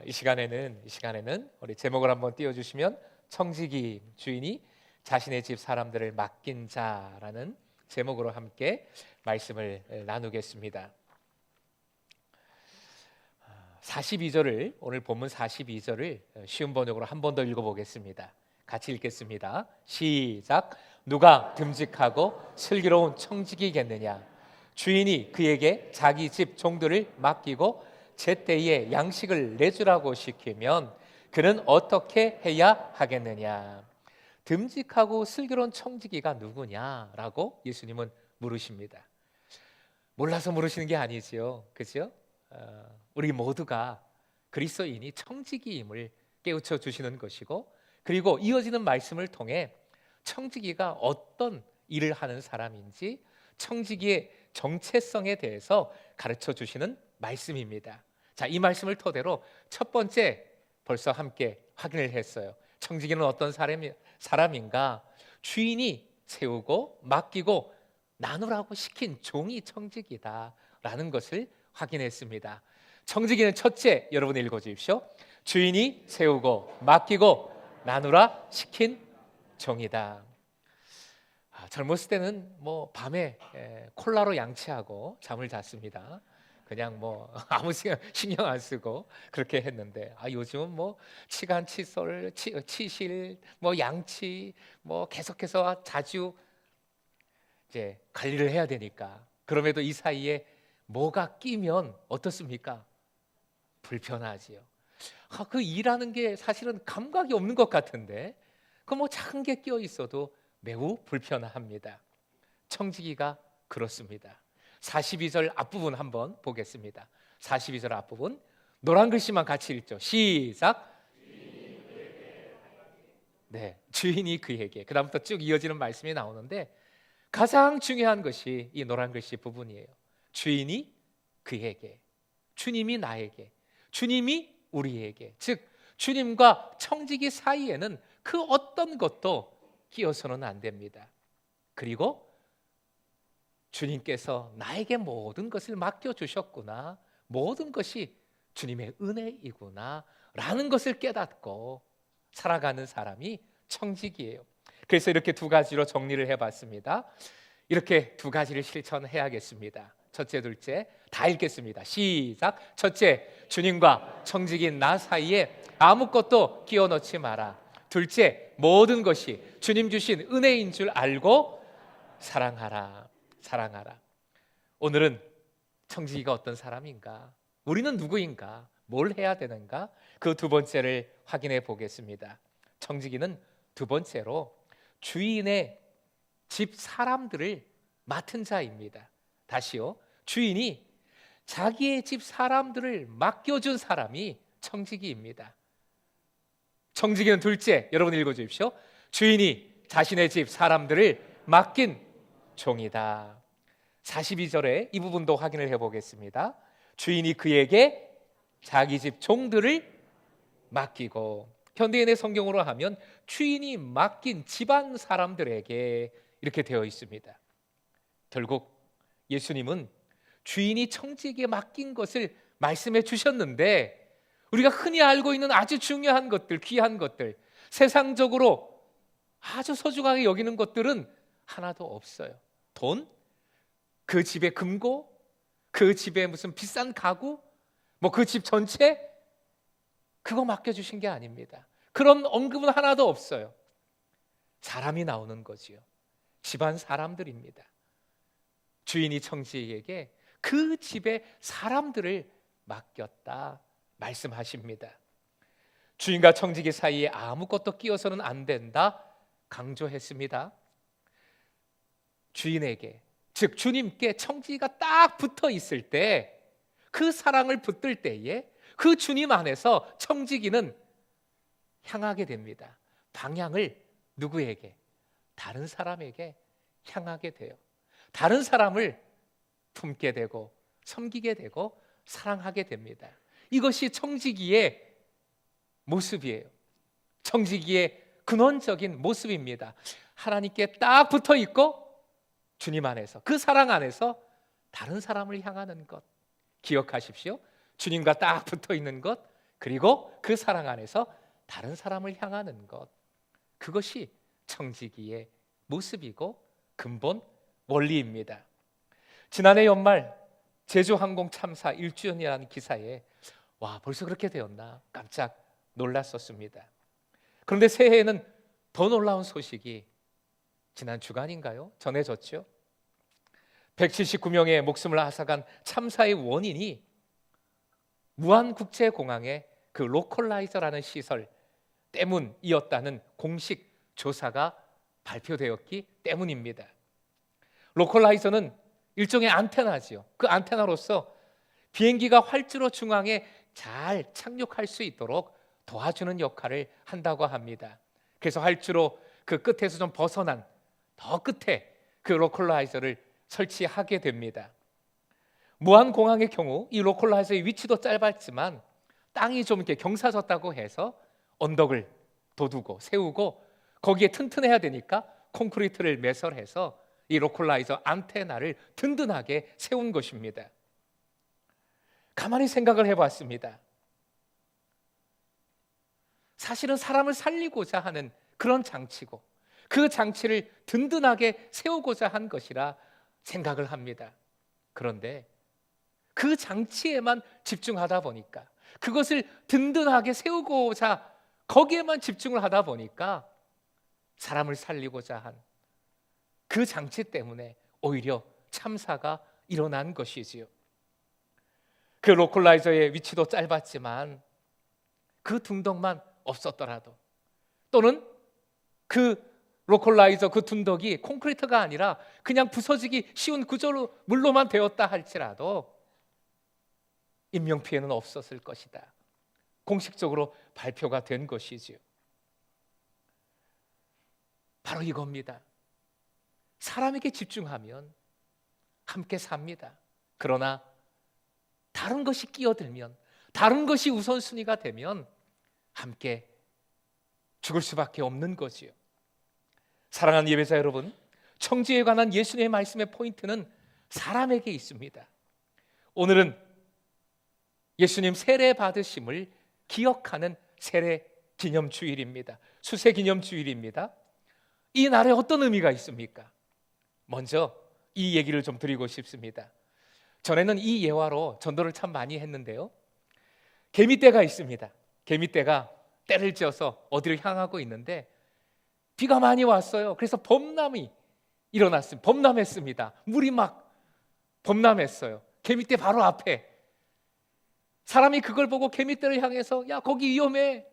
이 시간에는 우리 제목을 한번 띄워주시면 청지기 주인이 자신의 집 사람들을 맡긴 자라는 제목으로 함께 말씀을 나누겠습니다. 42절을 오늘 본문 42절을 쉬운 번역으로 한 번 더 읽어보겠습니다. 같이 읽겠습니다. 시작. 누가 듬직하고 슬기로운 청지기겠느냐? 주인이 그에게 자기 집 종들을 맡기고 제때에 양식을 내주라고 시키면 그는 어떻게 해야 하겠느냐? 듬직하고 슬기로운 청지기가 누구냐라고 예수님은 물으십니다. 몰라서 물으시는 게 아니지요, 그죠? 우리 모두가 그리스도인이 청지기임을 깨우쳐 주시는 것이고, 그리고 이어지는 말씀을 통해 청지기가 어떤 일을 하는 사람인지 청지기의 정체성에 대해서 가르쳐 주시는 말씀입니다. 자, 이 말씀을 토대로 첫 번째 벌써 함께 확인을 했어요. 청지기는 어떤 사람인가? 주인이 세우고 맡기고 나누라고 시킨 종이 청지기다라는 것을 확인했습니다. 청지기는 첫째, 여러분 읽어주십시오. 주인이 세우고 맡기고 나누라 시킨 종이다. 젊었을 때는 밤에 콜라로 양치하고 잠을 잤습니다. 그냥 아무 신경 안 쓰고 그렇게 했는데, 요즘은 치간, 칫솔, 치실, 양치, 계속해서 자주 이제 관리를 해야 되니까. 그럼에도 이 사이에 뭐가 끼면 어떻습니까? 불편하지요. 그 일하는 게 사실은 감각이 없는 것 같은데, 작은 게 끼어 있어도 매우 불편합니다. 청지기가 그렇습니다. 42절 앞부분 한번 보겠습니다. 42절 앞부분 노란 글씨만 같이 읽죠. 시작. 네, 주인이 그에게. 그 다음부터 쭉 이어지는 말씀이 나오는데 가장 중요한 것이 이 노란 글씨 부분이에요. 주인이 그에게, 주님이 나에게, 주님이 우리에게, 즉 주님과 청지기 사이에는 그 어떤 것도 끼어서는 안 됩니다. 그리고 주님께서 나에게 모든 것을 맡겨주셨구나, 모든 것이 주님의 은혜이구나 라는 것을 깨닫고 살아가는 사람이 청지기예요. 그래서 이렇게 두 가지로 정리를 해봤습니다. 이렇게 두 가지를 실천해야겠습니다. 첫째, 둘째 다 읽겠습니다. 시작. 첫째, 주님과 청지기인 나 사이에 아무것도 끼워 넣지 마라. 둘째, 모든 것이 주님 주신 은혜인 줄 알고 사랑하라. 오늘은 청지기가 어떤 사람인가? 우리는 누구인가? 뭘 해야 되는가? 그 두 번째를 확인해 보겠습니다. 청지기는 두 번째로 주인의 집 사람들을 맡은 자입니다. 다시요. 주인이 자기의 집 사람들을 맡겨준 사람이 청지기입니다. 청지기는 둘째, 여러분 읽어주십시오. 주인이 자신의 집 사람들을 맡긴 종이다. 42절에 이 부분도 확인을 해보겠습니다. 주인이 그에게 자기 집 종들을 맡기고, 현대인의 성경으로 하면 주인이 맡긴 집안 사람들에게 이렇게 되어 있습니다. 결국 예수님은 주인이 청지기에 맡긴 것을 말씀해 주셨는데, 우리가 흔히 알고 있는 아주 중요한 것들, 귀한 것들, 세상적으로 아주 소중하게 여기는 것들은 하나도 없어요. 돈, 그 집의 금고, 그 집의 무슨 비싼 가구, 그 집 전체, 그거 맡겨주신 게 아닙니다. 그런 언급은 하나도 없어요. 사람이 나오는 거지요. 집안 사람들입니다. 주인이 청지기에게 그 집의 사람들을 맡겼다 말씀하십니다. 주인과 청지기 사이에 아무것도 끼어서는 안 된다 강조했습니다. 주인에게, 즉 주님께 청지기가 딱 붙어 있을 때, 그 사랑을 붙들 때에 그 주님 안에서 청지기는 향하게 됩니다. 방향을 누구에게? 다른 사람에게 향하게 돼요. 다른 사람을 품게 되고 섬기게 되고 사랑하게 됩니다. 이것이 청지기의 모습이에요. 청지기의 근원적인 모습입니다. 하나님께 딱 붙어 있고 주님 안에서, 그 사랑 안에서 다른 사람을 향하는 것 기억하십시오. 주님과 딱 붙어 있는 것, 그리고 그 사랑 안에서 다른 사람을 향하는 것, 그것이 청지기의 모습이고 근본 원리입니다. 지난해 연말 제주항공 참사 1주년이라는 기사에 와, 벌써 그렇게 되었나 깜짝 놀랐었습니다. 그런데 새해에는 더 놀라운 소식이 지난 주간인가요? 전해졌죠. 179명의 목숨을 앗아간 참사의 원인이 무안국제공항의 그 로컬라이저라는 시설 때문이었다는 공식 조사가 발표되었기 때문입니다. 로컬라이저는 일종의 안테나지요. 그 안테나로서 비행기가 활주로 중앙에 잘 착륙할 수 있도록 도와주는 역할을 한다고 합니다. 그래서 활주로 그 끝에서 좀 벗어난 더 끝에 그 로컬라이저를 설치하게 됩니다. 무안공항의 경우 이 로컬라이저의 위치도 짧았지만 땅이 좀 이렇게 경사졌다고 해서 언덕을 돋우고 세우고 거기에 튼튼해야 되니까 콘크리트를 매설해서 이 로컬라이저 안테나를 든든하게 세운 것입니다. 가만히 생각을 해봤습니다. 사실은 사람을 살리고자 하는 그런 장치고 그 장치를 든든하게 세우고자 한 것이라 생각을 합니다. 그런데 그 장치에만 집중하다 보니까, 그것을 든든하게 세우고자 거기에만 집중을 하다 보니까 사람을 살리고자 한 그 장치 때문에 오히려 참사가 일어난 것이지요. 그 로컬라이저의 위치도 짧았지만 그 둥덕만 없었더라도, 또는 그 로컬라이저 그 둔덕이 콘크리트가 아니라 그냥 부서지기 쉬운 구조로 물로만 되었다 할지라도 인명피해는 없었을 것이다. 공식적으로 발표가 된 것이지요. 바로 이겁니다. 사람에게 집중하면 함께 삽니다. 그러나 다른 것이 끼어들면, 다른 것이 우선순위가 되면 함께 죽을 수밖에 없는 거지요. 사랑하는 예배자 여러분, 청지에 관한 예수님의 말씀의 포인트는 사람에게 있습니다. 오늘은 예수님 세례 받으심을 기억하는 세례 기념 주일입니다. 수세 기념 주일입니다. 이 날에 어떤 의미가 있습니까? 먼저 이 얘기를 좀 드리고 싶습니다. 전에는 이 예화로 전도를 참 많이 했는데요, 개미떼가 있습니다. 개미떼가 떼를 지어서 어디를 향하고 있는데 비가 많이 왔어요. 그래서 범람이 일어났습니다. 범람했습니다. 물이 막 범람했어요. 개미떼 바로 앞에 사람이 그걸 보고 개미떼를 향해서 야, 거기 위험해,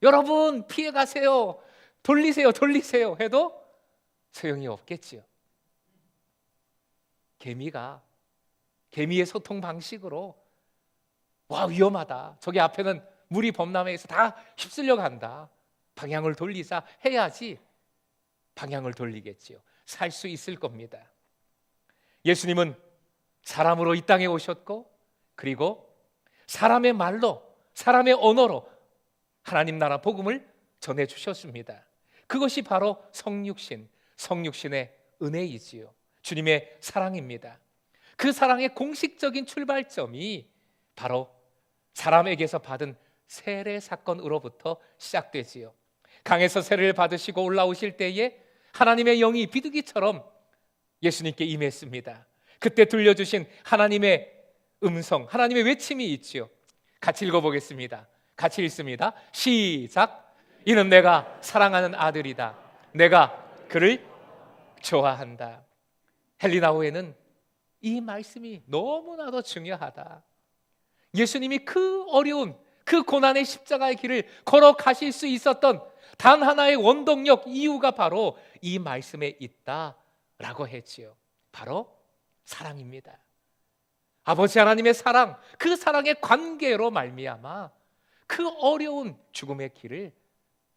여러분 피해 가세요, 돌리세요, 돌리세요 해도 소용이 없겠지요. 개미의 소통 방식으로 와, 위험하다, 저기 앞에는 물이 범람해서 다 휩쓸려 간다, 방향을 돌리자 해야지 방향을 돌리겠지요. 살 수 있을 겁니다. 예수님은 사람으로 이 땅에 오셨고, 그리고 사람의 말로, 사람의 언어로 하나님 나라 복음을 전해주셨습니다. 그것이 바로 성육신, 성육신의 은혜이지요. 주님의 사랑입니다. 그 사랑의 공식적인 출발점이 바로 사람에게서 받은 세례 사건으로부터 시작되지요. 강에서 세례를 받으시고 올라오실 때에 하나님의 영이 비둘기처럼 예수님께 임했습니다. 그때 들려주신 하나님의 음성, 하나님의 외침이 있지요. 같이 읽어보겠습니다. 같이 읽습니다. 시작. 이는 내가 사랑하는 아들이다. 내가 그를 좋아한다. 헬리나오에는 이 말씀이 너무나도 중요하다. 예수님이 그 어려운, 그 고난의 십자가의 길을 걸어가실 수 있었던 단 하나의 원동력, 이유가 바로 이 말씀에 있다라고 했지요. 바로 사랑입니다. 아버지 하나님의 사랑, 그 사랑의 관계로 말미암아 그 어려운 죽음의 길을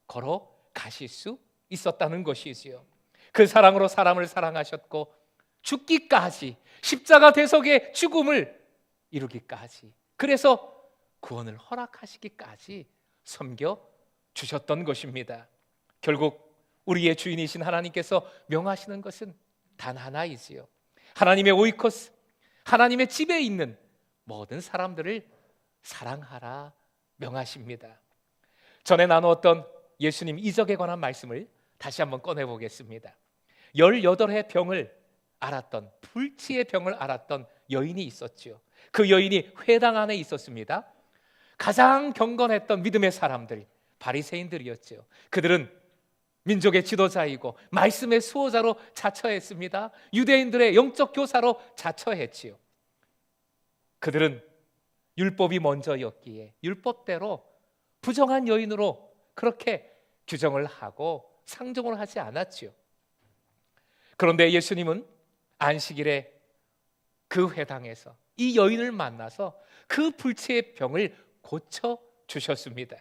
걸어가실 수 있었다는 것이지요. 그 사랑으로 사람을 사랑하셨고 죽기까지, 십자가 대속의 죽음을 이루기까지, 그래서 구원을 허락하시기까지 섬겨주셨던 것입니다. 결국 우리의 주인이신 하나님께서 명하시는 것은 단 하나이지요. 하나님의 오이코스, 하나님의 집에 있는 모든 사람들을 사랑하라 명하십니다. 전에 나누었던 예수님 이적에 관한 말씀을 다시 한번 꺼내보겠습니다. 18의 병을 앓았던, 불치의 병을 앓았던 여인이 있었죠. 그 여인이 회당 안에 있었습니다. 가장 경건했던 믿음의 사람들, 바리새인들이었죠. 그들은 민족의 지도자이고 말씀의 수호자로 자처했습니다. 유대인들의 영적 교사로 자처했지요. 그들은 율법이 먼저였기에 율법대로 부정한 여인으로 그렇게 규정을 하고 상종을 하지 않았지요. 그런데 예수님은 안식일에 그 회당에서 이 여인을 만나서 그 불치의 병을 고쳐 주셨습니다.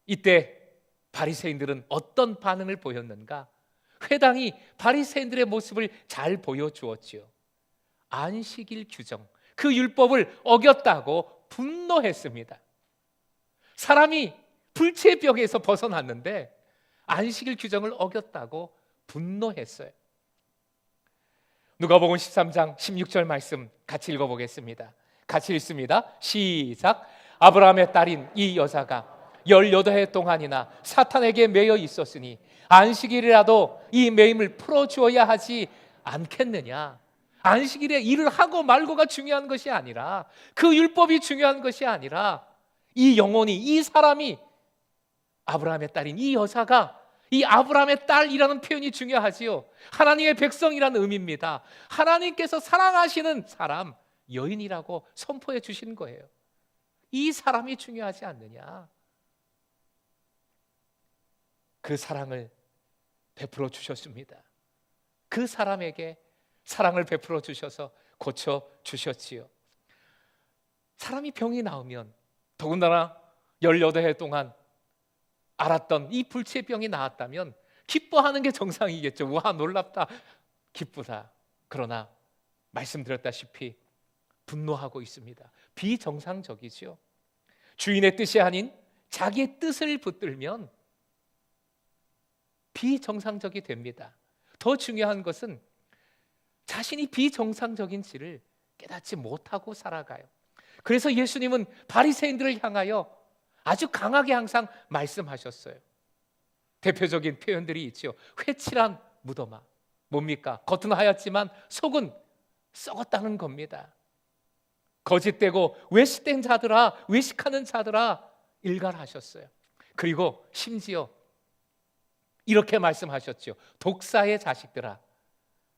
이때 바리새인들은 어떤 반응을 보였는가? 회당이 바리새인들의 모습을 잘 보여주었지요. 안식일 규정, 그 율법을 어겼다고 분노했습니다. 사람이 불치의 병에서 벗어났는데 안식일 규정을 어겼다고 분노했어요. 누가복음 13장 16절 말씀 같이 읽어보겠습니다. 같이 읽습니다. 시작. 아브라함의 딸인 이 여자가 18해 동안이나 사탄에게 매여 있었으니 안식일이라도 이 매임을 풀어주어야 하지 않겠느냐. 안식일에 일을 하고 말고가 중요한 것이 아니라, 그 율법이 중요한 것이 아니라, 이 영혼이, 이 사람이, 아브라함의 딸인 이 여자가, 이 아브라함의 딸이라는 표현이 중요하지요. 하나님의 백성이라는 의미입니다. 하나님께서 사랑하시는 사람, 여인이라고 선포해 주신 거예요. 이 사람이 중요하지 않느냐. 그 사랑을 베풀어 주셨습니다. 그 사람에게 사랑을 베풀어 주셔서 고쳐 주셨지요. 사람이 병이 나오면, 더군다나 18해 동안 앓았던 이 불치의 병이 나았다면 기뻐하는 게 정상이겠죠. 와, 놀랍다, 기쁘다. 그러나 말씀드렸다시피 분노하고 있습니다. 비정상적이죠. 주인의 뜻이 아닌 자기의 뜻을 붙들면 비정상적이 됩니다. 더 중요한 것은 자신이 비정상적인지를 깨닫지 못하고 살아가요. 그래서 예수님은 바리새인들을 향하여 아주 강하게 항상 말씀하셨어요. 대표적인 표현들이 있죠. 회칠한 무덤아. 뭡니까? 겉은 하얗지만 속은 썩었다는 겁니다. 거짓되고 외식된 자들아, 외식하는 자들아, 일갈하셨어요. 그리고 심지어 이렇게 말씀하셨죠. 독사의 자식들아.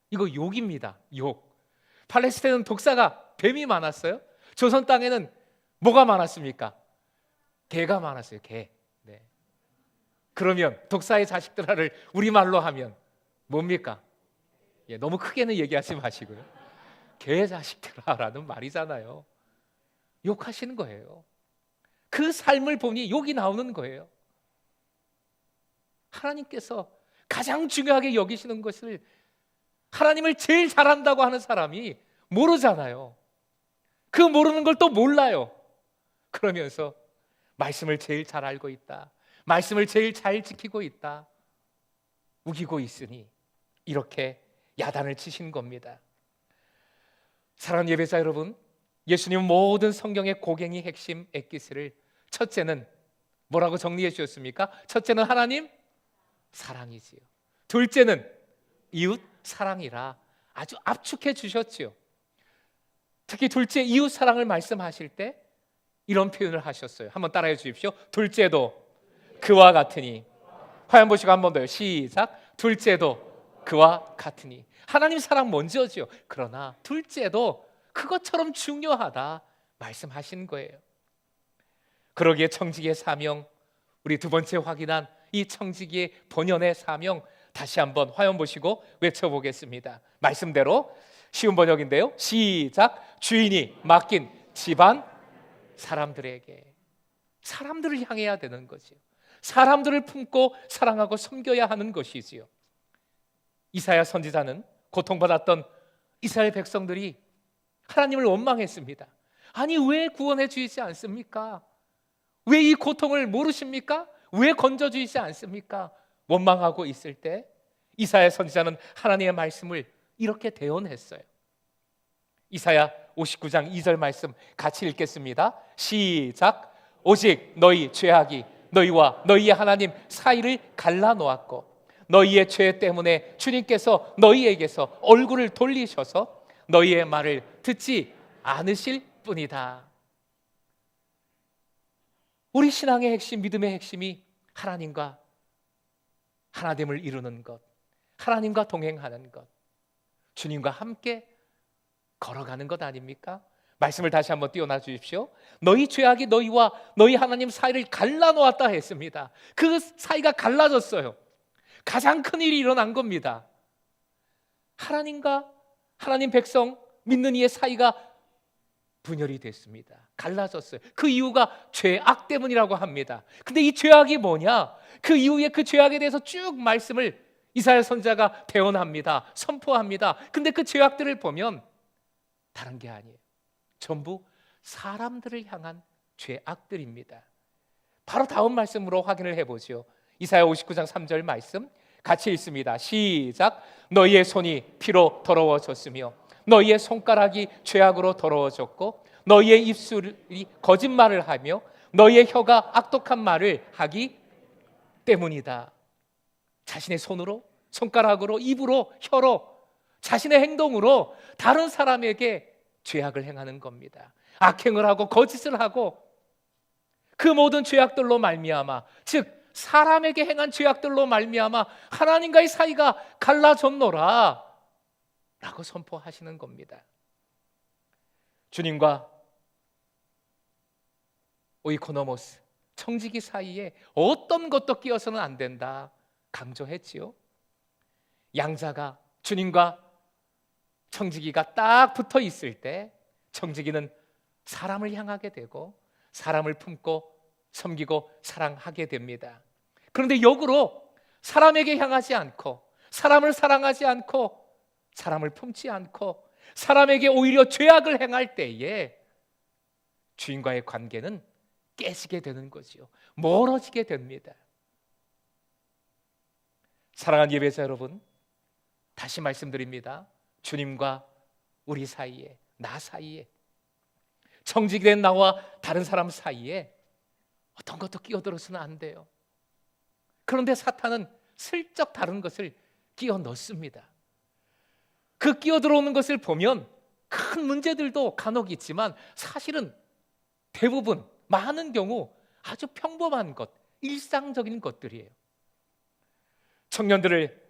이거 욕입니다. 욕. 팔레스타인은 독사가, 뱀이 많았어요. 조선 땅에는 뭐가 많았습니까? 개가 많았어요. 개. 네. 그러면 독사의 자식들아를 우리말로 하면 뭡니까? 예, 너무 크게는 얘기하지 마시고요. 개의 자식들아라는 말이잖아요. 욕하시는 거예요. 그 삶을 보니 욕이 나오는 거예요. 하나님께서 가장 중요하게 여기시는 것을, 하나님을 제일 잘한다고 하는 사람이 모르잖아요. 그 모르는 걸 또 몰라요. 그러면서 말씀을 제일 잘 알고 있다, 말씀을 제일 잘 지키고 있다, 우기고 있으니 이렇게 야단을 치신 겁니다. 사랑하는 예배자 여러분, 예수님은 모든 성경의 고갱이 핵심 엑기스를 첫째는 뭐라고 정리해 주셨습니까? 첫째는 하나님 사랑이지요. 둘째는 이웃 사랑이라 아주 압축해 주셨지요. 특히 둘째 이웃 사랑을 말씀하실 때 이런 표현을 하셨어요. 한번 따라해 주십시오. 둘째도 그와 같으니. 화면 보시고 한 번 더요. 시작. 둘째도 그와 같으니. 하나님 사랑 먼저지요. 그러나 둘째도 그것처럼 중요하다 말씀하신 거예요. 그러기에 청지기의 사명, 우리 두 번째 확인한 이 청지기의 본연의 사명, 다시 한번 화면 보시고 외쳐보겠습니다. 말씀대로 쉬운 번역인데요. 시작. 주인이 맡긴 집안 사람들에게. 사람들을 향해야 되는 거죠. 사람들을 품고 사랑하고 섬겨야 하는 것이지요. 이사야 선지자는 고통받았던 이스라엘 백성들이 하나님을 원망했습니다. 아니, 왜 구원해 주시지 않습니까? 왜 이 고통을 모르십니까? 왜 건져주시지 않습니까? 원망하고 있을 때 이사야 선지자는 하나님의 말씀을 이렇게 대언했어요. 이사야 59장 2절 말씀 같이 읽겠습니다. 시작. 오직 너희 죄악이 너희와 너희의 하나님 사이를 갈라놓았고 너희의 죄 때문에 주님께서 너희에게서 얼굴을 돌리셔서 너희의 말을 듣지 않으실 뿐이다. 우리 신앙의 핵심, 믿음의 핵심이 하나님을 이루는 것, 하나님과 동행하는 것, 주님과 함께 걸어가는 것 아닙니까? 말씀을 다시 한번 띄워놔 주십시오. 너희 죄악이 너희와 너희 하나님 사이를 갈라놓았다 했습니다. 그 사이가 갈라졌어요. 가장 큰 일이 일어난 겁니다. 하나님과 하나님 백성 믿는 이의 사이가 분열이 됐습니다. 갈라졌어요. 그 이유가 죄악 때문이라고 합니다. 근데 이 죄악이 뭐냐? 그 이후에 그 죄악에 대해서 쭉 말씀을 이사야 선지자가 대언합니다. 선포합니다. 근데 그 죄악들을 보면 다른 게 아니에요. 전부 사람들을 향한 죄악들입니다. 바로 다음 말씀으로 확인을 해보죠. 이사야 59장 3절 말씀 같이 읽습니다. 시작. 너희의 손이 피로 더러워졌으며 너희의 손가락이 죄악으로 더러워졌고 너희의 입술이 거짓말을 하며 너희의 혀가 악독한 말을 하기 때문이다. 자신의 손으로, 손가락으로, 입으로, 혀로, 자신의 행동으로 다른 사람에게 죄악을 행하는 겁니다. 악행을 하고 거짓을 하고 그 모든 죄악들로 말미암아, 즉 사람에게 행한 죄악들로 말미암아 하나님과의 사이가 갈라졌노라 라고 선포하시는 겁니다. 주님과 오이코노모스, 청지기 사이에 어떤 것도 끼어서는 안 된다 강조했지요. 양자가 주님과 청지기가 딱 붙어 있을 때 청지기는 사람을 향하게 되고 사람을 품고 섬기고 사랑하게 됩니다. 그런데 역으로 사람에게 향하지 않고 사람을 사랑하지 않고 사람을 품지 않고 사람에게 오히려 죄악을 행할 때에 주인과의 관계는 깨지게 되는 거지요. 멀어지게 됩니다. 사랑하는 예배자 여러분, 다시 말씀드립니다. 주님과 우리 사이에, 나 사이에, 청지기된 나와 다른 사람 사이에 어떤 것도 끼어들어서는 안 돼요. 그런데 사탄은 슬쩍 다른 것을 끼워 넣습니다. 그 끼어들어오는 것을 보면 큰 문제들도 간혹 있지만 사실은 대부분, 많은 경우 아주 평범한 것, 일상적인 것들이에요. 청년들을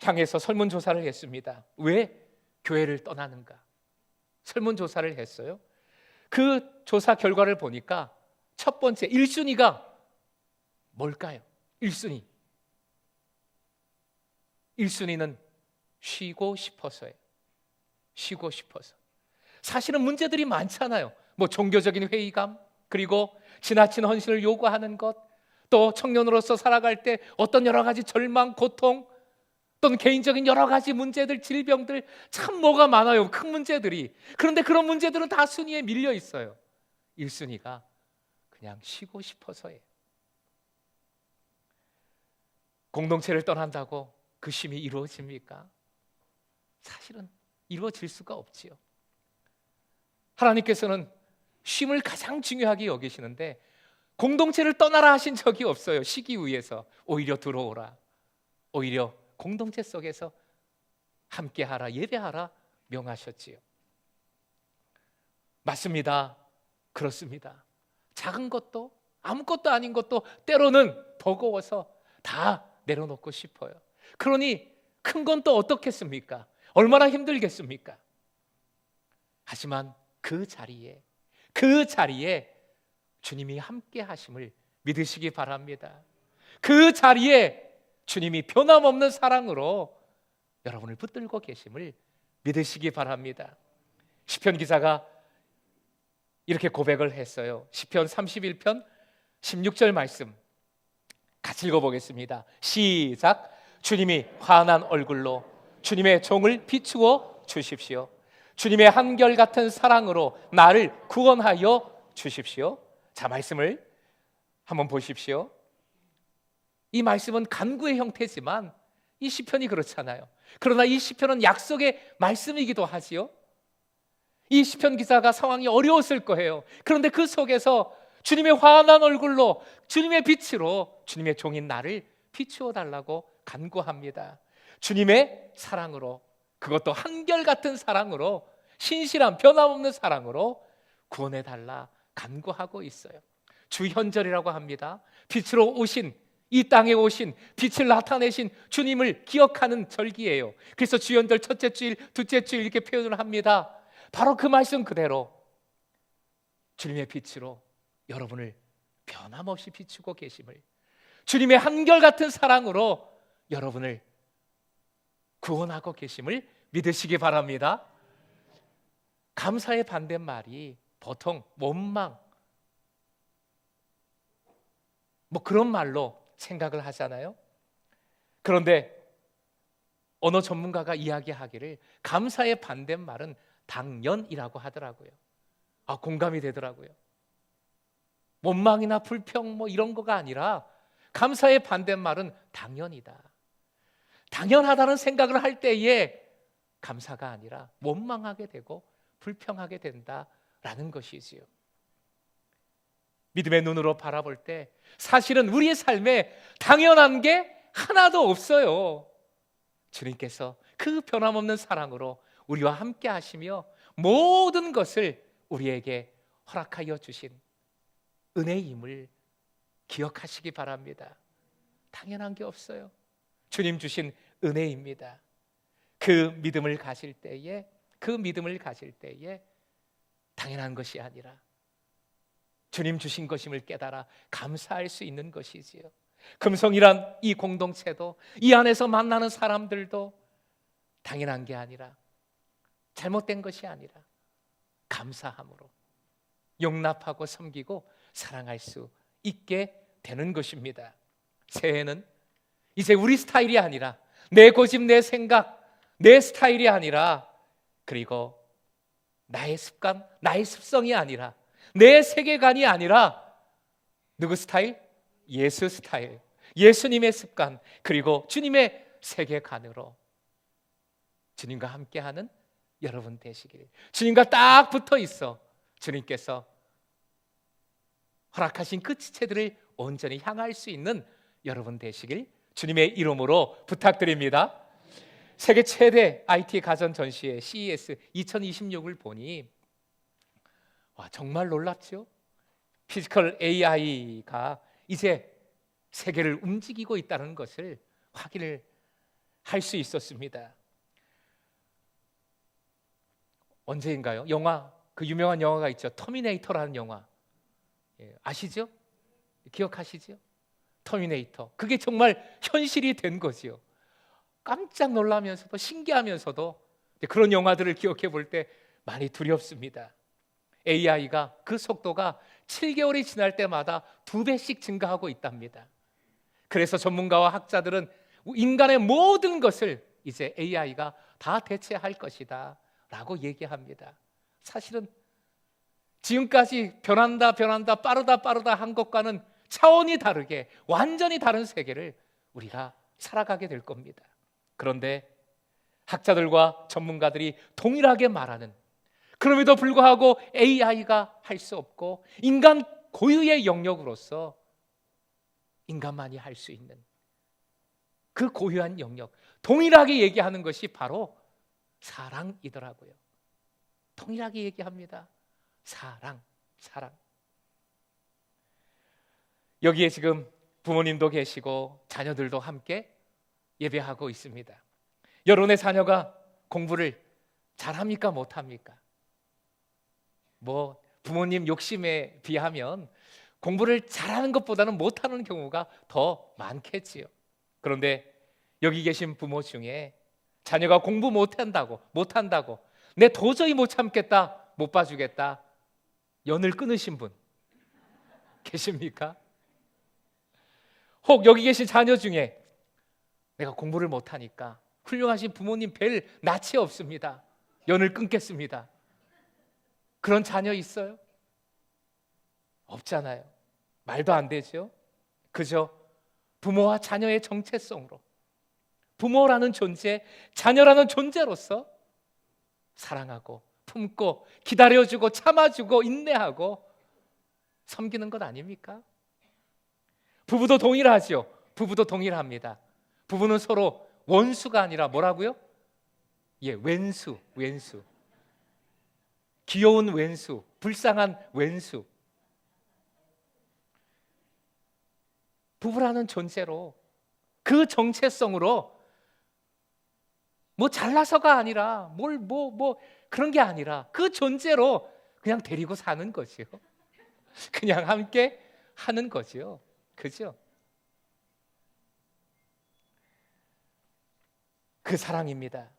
향해서 설문조사를 했습니다. 왜 교회를 떠나는가? 설문조사를 했어요. 그 조사 결과를 보니까 첫 번째 1순위가 뭘까요? 1순위는 쉬고 싶어서예요. 쉬고 싶어서. 사실은 문제들이 많잖아요. 뭐 종교적인 회의감, 그리고 지나친 헌신을 요구하는 것, 또 청년으로서 살아갈 때 어떤 여러 가지 절망, 고통, 또는 개인적인 여러 가지 문제들, 질병들, 참 뭐가 많아요. 큰 문제들이. 그런데 그런 문제들은 다 순위에 밀려 있어요. 1순위가 그냥 쉬고 싶어서예요. 공동체를 떠난다고 그 쉼이 이루어집니까? 사실은 이루어질 수가 없지요. 하나님께서는 쉼을 가장 중요하게 여기시는데 공동체를 떠나라 하신 적이 없어요. 쉬기 위해서. 오히려 들어오라. 오히려 공동체 속에서 함께하라, 예배하라 명하셨지요. 맞습니다. 그렇습니다. 작은 것도 아무것도 아닌 것도 때로는 버거워서 다 내려놓고 싶어요. 그러니 큰 건 또 어떻겠습니까? 얼마나 힘들겠습니까? 하지만 그 자리에 주님이 함께 하심을 믿으시기 바랍니다. 그 자리에 주님이 변함없는 사랑으로 여러분을 붙들고 계심을 믿으시기 바랍니다. 시편 기자가 이렇게 고백을 했어요. 시편 31편 16절 말씀 같이 읽어보겠습니다. 시작. 주님이 환한 얼굴로 주님의 종을 비추어 주십시오. 주님의 한결같은 사랑으로 나를 구원하여 주십시오. 자, 말씀을 한번 보십시오. 이 말씀은 간구의 형태지만 이 시편이 그렇잖아요. 그러나 이 시편은 약속의 말씀이기도 하지요. 이 시편 기자가 상황이 어려웠을 거예요. 그런데 그 속에서 주님의 환한 얼굴로, 주님의 빛으로 주님의 종인 나를 비추어 달라고 간구합니다. 주님의 사랑으로, 그것도 한결같은 사랑으로, 신실한 변함없는 사랑으로 구원해 달라 간구하고 있어요. 주현절이라고 합니다. 빛으로 오신, 이 땅에 오신, 빛을 나타내신 주님을 기억하는 절기예요. 그래서 주현절 첫째 주일, 둘째 주일 이렇게 표현을 합니다. 바로 그 말씀 그대로 주님의 빛으로 여러분을 변함없이 비추고 계심을, 주님의 한결같은 사랑으로 여러분을 구원하고 계심을 믿으시기 바랍니다. 감사의 반대말이 보통 원망, 뭐 그런 말로 생각을 하잖아요. 그런데 언어 전문가가 이야기하기를 감사의 반대말은 당연이라고 하더라고요. 공감이 되더라고요. 원망이나 불평 뭐 이런 거가 아니라 감사의 반대말은 당연이다. 당연하다는 생각을 할 때에 감사가 아니라 원망하게 되고 불평하게 된다라는 것이지요. 믿음의 눈으로 바라볼 때 사실은 우리의 삶에 당연한 게 하나도 없어요. 주님께서 그 변함없는 사랑으로 우리와 함께 하시며 모든 것을 우리에게 허락하여 주신 은혜임을 기억하시기 바랍니다. 당연한 게 없어요. 주님 주신 은혜입니다. 그 믿음을 가질 때에 당연한 것이 아니라 주님 주신 것임을 깨달아 감사할 수 있는 것이지요. 금성이란 이 공동체도, 이 안에서 만나는 사람들도 당연한 게 아니라, 잘못된 것이 아니라 감사함으로 용납하고 섬기고 사랑할 수 있게 되는 것입니다. 새해는 이제 우리 스타일이 아니라, 내 고집, 내 생각, 내 스타일이 아니라, 그리고 나의 습관, 나의 습성이 아니라, 내 세계관이 아니라 누구 스타일? 예수 스타일, 예수님의 습관, 그리고 주님의 세계관으로 주님과 함께하는 여러분 되시길, 주님과 딱 붙어 있어 주님께서 허락하신 그 지체들을 온전히 향할 수 있는 여러분 되시길 주님의 이름으로 부탁드립니다. 세계 최대 IT 가전 전시회 CES 2026을 보니 정말 놀랍죠. 피지컬 AI가 이제 세계를 움직이고 있다는 것을 확인을 할 수 있었습니다. 언제인가요? 영화, 그 유명한 영화가 있죠. 터미네이터라는 영화. 아시죠? 기억하시죠? 터미네이터. 그게 정말 현실이 된 거지요. 깜짝 놀라면서도 신기하면서도 그런 영화들을 기억해 볼 때 많이 두렵습니다. AI가 그 속도가 7개월이 지날 때마다 2배씩 증가하고 있답니다. 그래서 전문가와 학자들은 인간의 모든 것을 이제 AI가 다 대체할 것이다 라고 얘기합니다. 사실은 지금까지 변한다 빠르다 한 것과는 차원이 다르게 완전히 다른 세계를 우리가 살아가게 될 겁니다. 그런데 학자들과 전문가들이 동일하게 말하는, 그럼에도 불구하고 AI가 할 수 없고 인간 고유의 영역으로서 인간만이 할 수 있는 그 고유한 영역, 동일하게 얘기하는 것이 바로 사랑이더라고요. 동일하게 얘기합니다. 사랑. 여기에 지금 부모님도 계시고 자녀들도 함께 예배하고 있습니다. 여러분의 자녀가 공부를 잘합니까? 못합니까? 뭐 부모님 욕심에 비하면 공부를 잘하는 것보다는 못하는 경우가 더 많겠지요. 그런데 여기 계신 부모 중에 자녀가 공부 못한다고 내 도저히 못 참겠다, 못 봐주겠다, 연을 끊으신 분 계십니까? 혹 여기 계신 자녀 중에 내가 공부를 못하니까 훌륭하신 부모님 뵐 낯이 없습니다, 연을 끊겠습니다, 그런 자녀 있어요? 없잖아요. 말도 안 되죠. 그저 부모와 자녀의 정체성으로, 부모라는 존재, 자녀라는 존재로서 사랑하고 품고 기다려주고 참아주고 인내하고 섬기는 것 아닙니까? 부부도 동일하죠. 부부도 동일합니다. 부부는 서로 원수가 아니라 뭐라고요? 왼수. 귀여운 왼수, 불쌍한 왼수. 부부라는 존재로 그 정체성으로 뭐 잘나서가 아니라 그런 게 아니라 그 존재로 그냥 데리고 사는 거지요. 그냥 함께 하는 거지요. 그죠? 그 사랑입니다.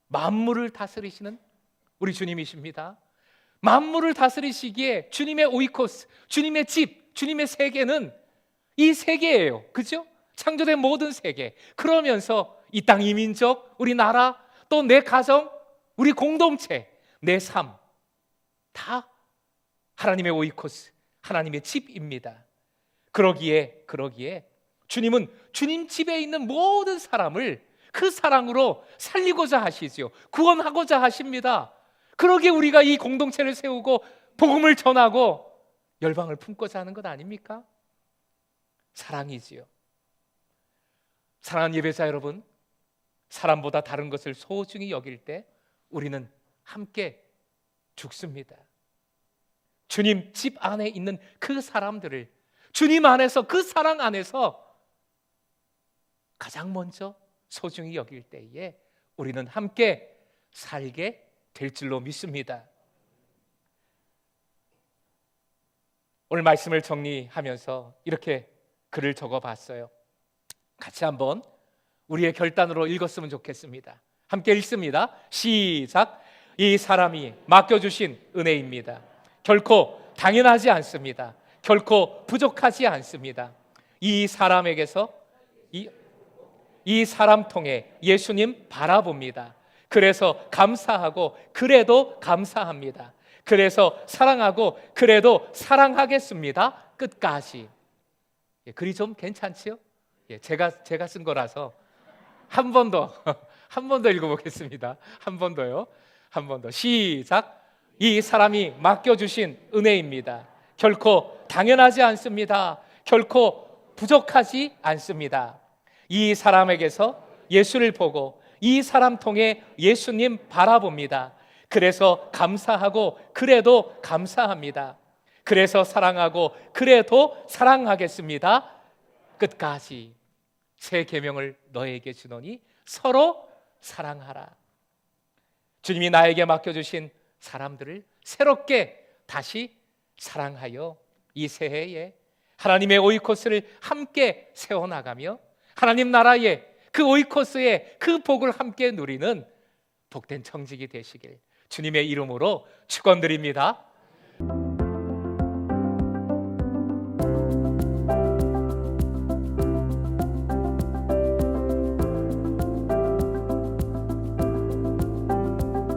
만물을 다스리시는 우리 주님이십니다. 만물을 다스리시기에 주님의 오이코스, 주님의 집, 주님의 세계는 이 세계예요. 그죠? 창조된 모든 세계. 그러면서 이 땅, 이 민족, 우리 나라, 또 내 가정, 우리 공동체, 내 삶, 다 하나님의 오이코스, 하나님의 집입니다. 그러기에 주님은 주님 집에 있는 모든 사람을 그 사랑으로 살리고자 하시지요. 구원하고자 하십니다. 그러기에 우리가 이 공동체를 세우고 복음을 전하고 열방을 품고자 하는 것 아닙니까? 사랑이지요. 사랑하는 예배자 여러분, 사람보다 다른 것을 소중히 여길 때 우리는 함께 죽습니다. 주님 집 안에 있는 그 사람들을 주님 안에서, 그 사랑 안에서 가장 먼저 소중히 여길 때에 우리는 함께 살게 될 줄로 믿습니다. 오늘 말씀을 정리하면서 이렇게 글을 적어봤어요. 같이 한번 우리의 결단으로 읽었으면 좋겠습니다. 함께 읽습니다. 시작. 이 사람이 맡겨주신 은혜입니다. 결코 당연하지 않습니다. 결코 부족하지 않습니다. 이 사람에게서 이 사람 통해 예수님 바라봅니다. 그래서 감사하고 그래도 감사합니다. 그래서 사랑하고 그래도 사랑하겠습니다. 끝까지. 글이 좀 괜찮지요? 제가 쓴 거라서 한 번 더 읽어보겠습니다. 한 번 더요. 한 번 더. 시작. 이 사람이 맡겨주신 은혜입니다. 결코 당연하지 않습니다. 결코 부족하지 않습니다. 이 사람에게서 예수를 보고 이 사람 통해 예수님 바라봅니다. 그래서 감사하고 그래도 감사합니다. 그래서 사랑하고 그래도 사랑하겠습니다. 끝까지. 새 계명을 너에게 주노니 서로 사랑하라. 주님이 나에게 맡겨주신 사람들을 새롭게 다시 사랑하여 이 새해에 하나님의 오이코스를 함께 세워나가며 하나님 나라의 그 오이코스의 그 복을 함께 누리는 복된 청직이 되시길 주님의 이름으로 축원드립니다.